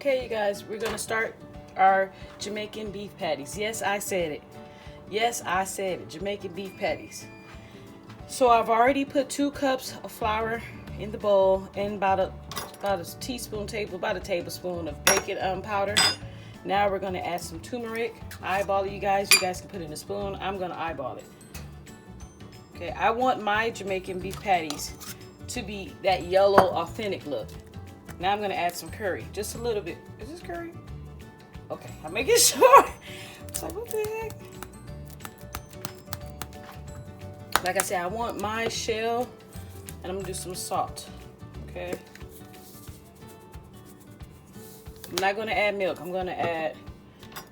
Okay, you guys, we're gonna start our Jamaican beef patties. Yes, I said it. Yes, I said it. Jamaican beef patties. So I've already put 2 cups of flour in the bowl and about a tablespoon of baking powder. Now we're gonna add some turmeric. Eyeball it, you guys. You guys can put it in a spoon. I'm gonna eyeball it. Okay, I want my Jamaican beef patties to be that yellow, authentic look. Now I'm gonna add some curry, just a little bit. Is this curry? Okay, I'm making sure. It's like, what the heck? Like I said, I want my shell, and I'm gonna do some salt. Okay. I'm not gonna add milk. I'm gonna add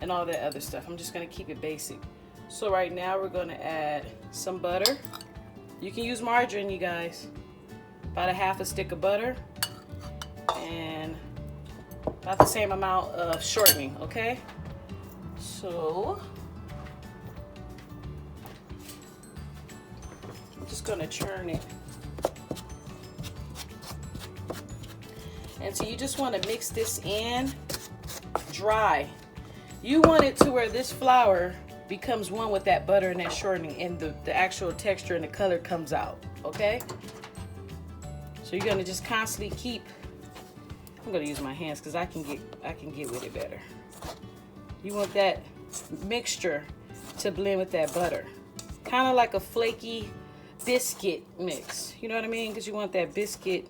and all that other stuff. I'm just gonna keep it basic. So right now we're gonna add some butter. You can use margarine, you guys. About a half a stick of butter. And about the same amount of shortening, okay? So I'm just gonna churn it. And so you just want to mix this in dry. You want it to where this flour becomes one with that butter and that shortening, and the actual texture and the color comes out, okay? So you're gonna just constantly keep. I'm gonna use my hands because I can get with it better. You want that mixture to blend with that butter, kind of like a flaky biscuit mix. You know what I mean? Because you want that biscuit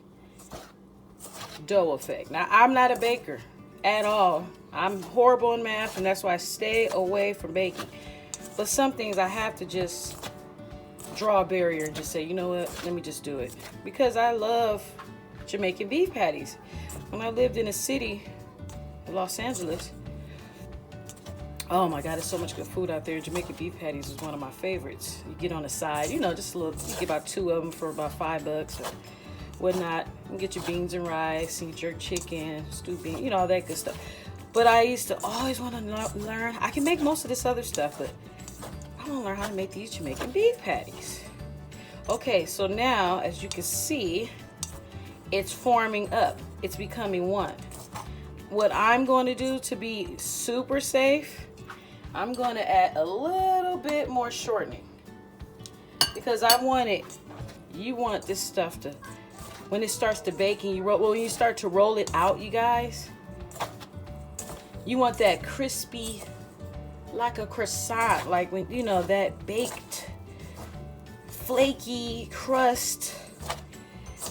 dough effect. Now I'm not a baker at all. I'm horrible in math, and that's why I stay away from baking. But some things I have to just draw a barrier and just say, you know what? Let me just do it because I love Jamaican beef patties. When I lived in a city, Los Angeles, oh my God, there's so much good food out there. Jamaican beef patties is one of my favorites. You get on the side, you know, just a little, you get about 2 of them for about $5 or whatnot. You get your beans and rice, and your jerk chicken, stewed bean, you know, all that good stuff. But I used to always want to learn. I can make most of this other stuff, but I want to learn how to make these Jamaican beef patties. Okay, so now, as you can see, it's forming up. It's becoming one. What I'm going to do to be super safe, I'm going to add a little bit more shortening because I want it. You want this stuff to, when it starts to bake and when you start to roll it out, you guys, you want that crispy, like a croissant, like when, you know, that baked, flaky crust,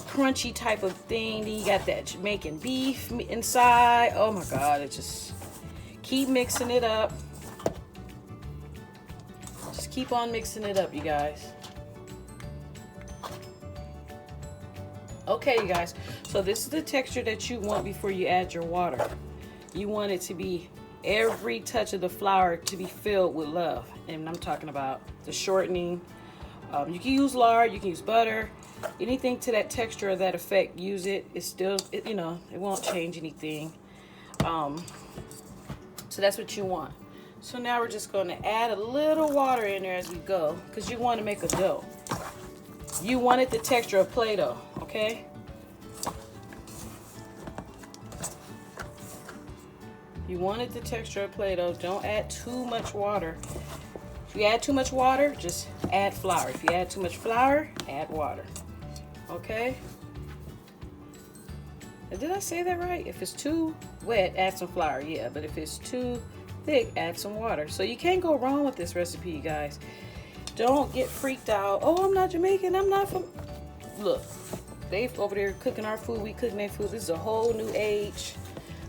crunchy type of thing. Then you got that Jamaican beef inside. Oh my God, it just keep mixing it up. Just keep on mixing it up, you guys. Okay, you guys, so this is the texture that you want before you add your water. You want it to be every touch of the flour to be filled with love, and I'm talking about the shortening. You can use lard, you can use butter, anything to that texture or that effect. Use it. It's still, you know, it won't change anything. So that's what you want. So now we're just going to add a little water in there as we go because you want to make a dough. You want it the texture of Play-Doh, okay? You want it the texture of Play-Doh. Don't add too much water. If you add too much water, just add flour. If you add too much flour, add water. Okay? Did I say that right? If it's too wet, add some flour. Yeah, but if it's too thick, add some water. So you can't go wrong with this recipe, you guys. Don't get freaked out. Oh, I'm not Jamaican. I'm not from... Look, they over there cooking our food. We cooking their food. This is a whole new age.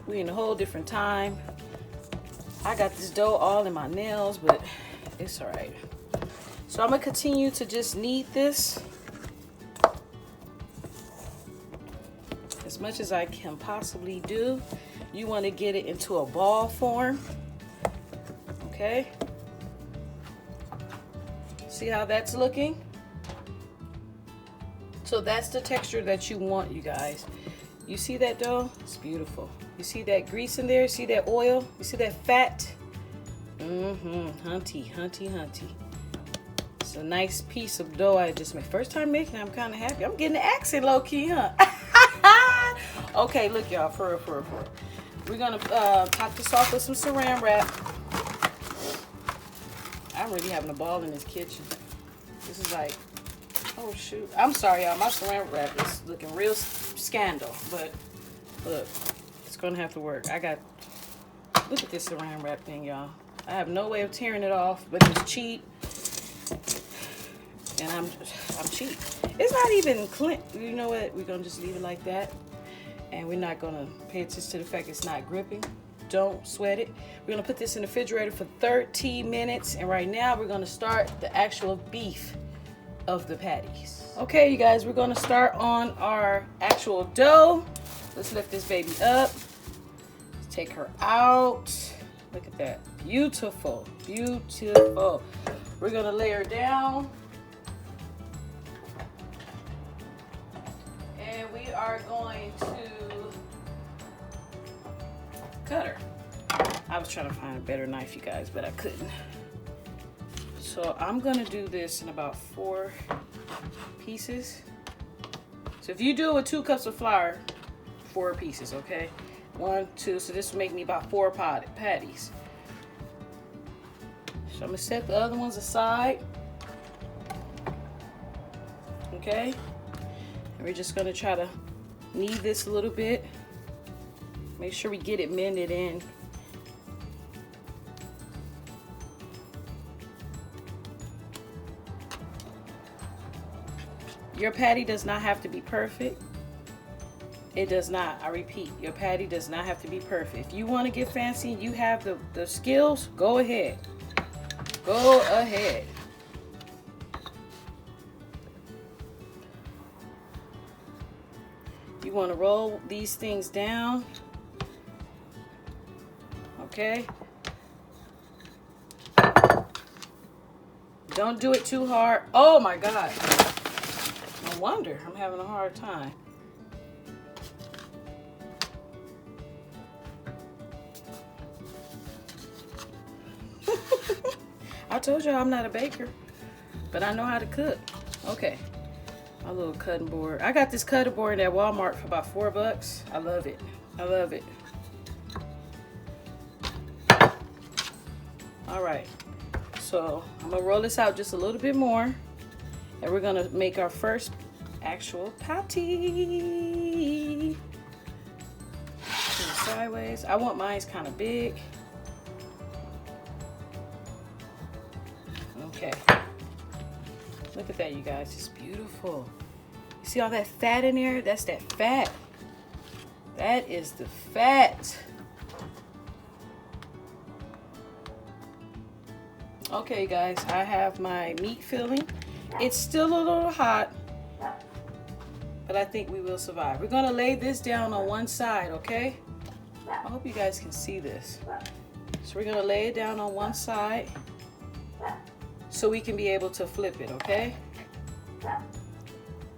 We in a whole different time. I got this dough all in my nails, but it's all right. So I'm gonna continue to just knead this as much as I can possibly do. You want to get it into a ball form. Okay. See how that's looking? So that's the texture that you want, you guys. You see that dough? It's beautiful. You see that grease in there? See that oil? You see that fat? Hunty, hunty, hunty. It's a nice piece of dough I just made. First time making it, I'm kind of happy. I'm getting the accent low key, huh? Okay, look y'all, for real. We're gonna top this off with some saran wrap. I'm really having a ball in this kitchen. This is like, oh shoot. I'm sorry, y'all. My saran wrap is looking real scandal, but look, it's gonna have to work. Look at this saran wrap thing, y'all. I have no way of tearing it off, but it's cheap. And I'm cheap. It's not even clean. You know what? We're gonna just leave it like that. And we're not gonna pay attention to the fact it's not gripping. Don't sweat it. We're gonna put this in the refrigerator for 30 minutes. And right now we're gonna start the actual beef of the patties. Okay, you guys, we're gonna start on our actual dough. Let's lift this baby up. Let's take her out. Look at that. Beautiful, beautiful. We're gonna lay her down. And we are going to cut her. I was trying to find a better knife, you guys, but I couldn't. So I'm gonna do this in about 4 pieces. So if you do it with 2 cups of flour, 4 pieces, okay? 1, 2, so this will make me about 4 patties. So I'm gonna set the other ones aside. Okay? And we're just gonna try to knead this a little bit. Make sure we get it mended in. Your patty does not have to be perfect. It does not. I repeat, your patty does not have to be perfect. If you want to get fancy and you have the skills, go ahead. Go ahead. You want to roll these things down. Okay? Don't do it too hard. Oh my God. No wonder I'm having a hard time. I told you I'm not a baker, but I know how to cook. Okay, my little cutting board. I got this cutting board at Walmart for about $4. I love it. I love it. All right, so I'm gonna roll this out just a little bit more, and we're gonna make our first actual patty. Sideways. I want mine kind of big. Okay, look at that, you guys. It's beautiful. You see all that fat in there? That's that fat. That is the fat. Okay, guys, I have my meat filling. It's still a little hot, but I think we will survive. We're gonna lay this down on one side, okay? I hope you guys can see this. So we're gonna lay it down on one side, so we can be able to flip it, okay?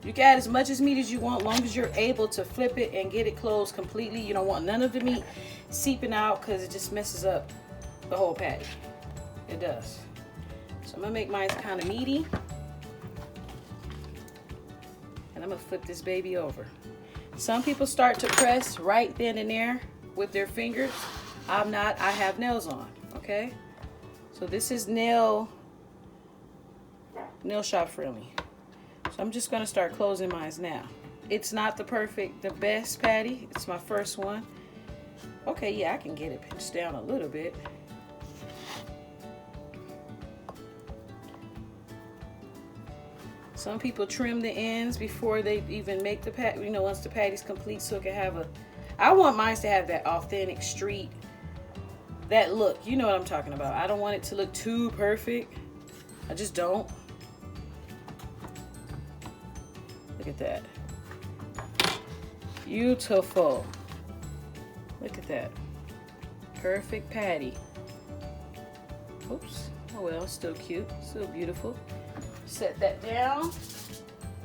You can add as much as meat as you want, long as you're able to flip it and get it closed completely. You don't want none of the meat seeping out because it just messes up the whole patty. It does. So I'm gonna make mine kind of meaty. And I'm gonna flip this baby over. Some people start to press right then and there with their fingers. I'm not, I have nails on, okay? So this is nail shop friendly. So I'm just gonna start closing mine now. It's not the best patty. It's my first one. Okay, yeah, I can get it pinched down a little bit. Some people trim the ends before they even make the patty, you know, once the patty's complete, so it can have I want mine to have that authentic street, that look. You know what I'm talking about. I don't want it to look too perfect. I just don't. Look at that. Beautiful. Look at that. Perfect patty. Oops. Oh well, still cute. Still beautiful. Set that down.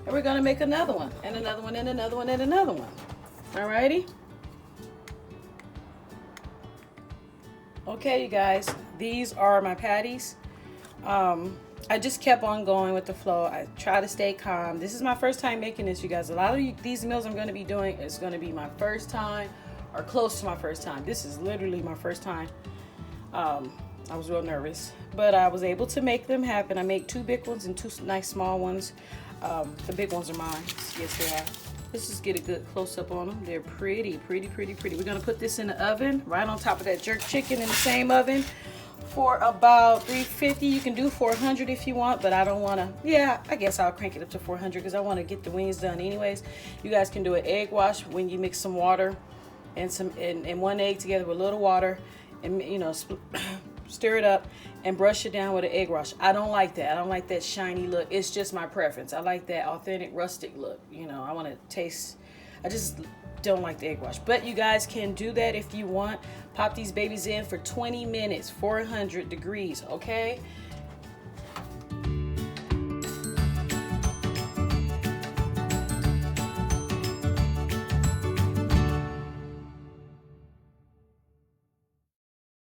And we're gonna make another one. And another one, and another one, and another one. Alrighty? Okay, you guys. These are my patties. I just kept on going with the flow. I try to stay calm. This is my first time making this, you guys. A lot of these meals I'm going to be doing is going to be my first time, or close to my first time. This is literally my first time. I was real nervous, but I was able to make them happen. I made 2 big ones and 2 nice small ones. The big ones are mine. Yes, they are. Let's just get a good close-up on them. They're pretty, pretty, pretty, pretty. We're gonna put this in the oven, right on top of that jerk chicken in the same oven for about 350. You can do 400 if you want, but I don't wanna, yeah, I guess I'll crank it up to 400 because I wanna get the wings done anyways. You guys can do an egg wash when you mix some water and and 1 egg together with a little water, and you know, stir it up and brush it down with an egg wash. I don't like that. I don't like that shiny look. It's just my preference. I like that authentic rustic look. You know, I want to taste. I just don't like the egg wash. But you guys can do that if you want. Pop these babies in for 20 minutes, 400 degrees, okay?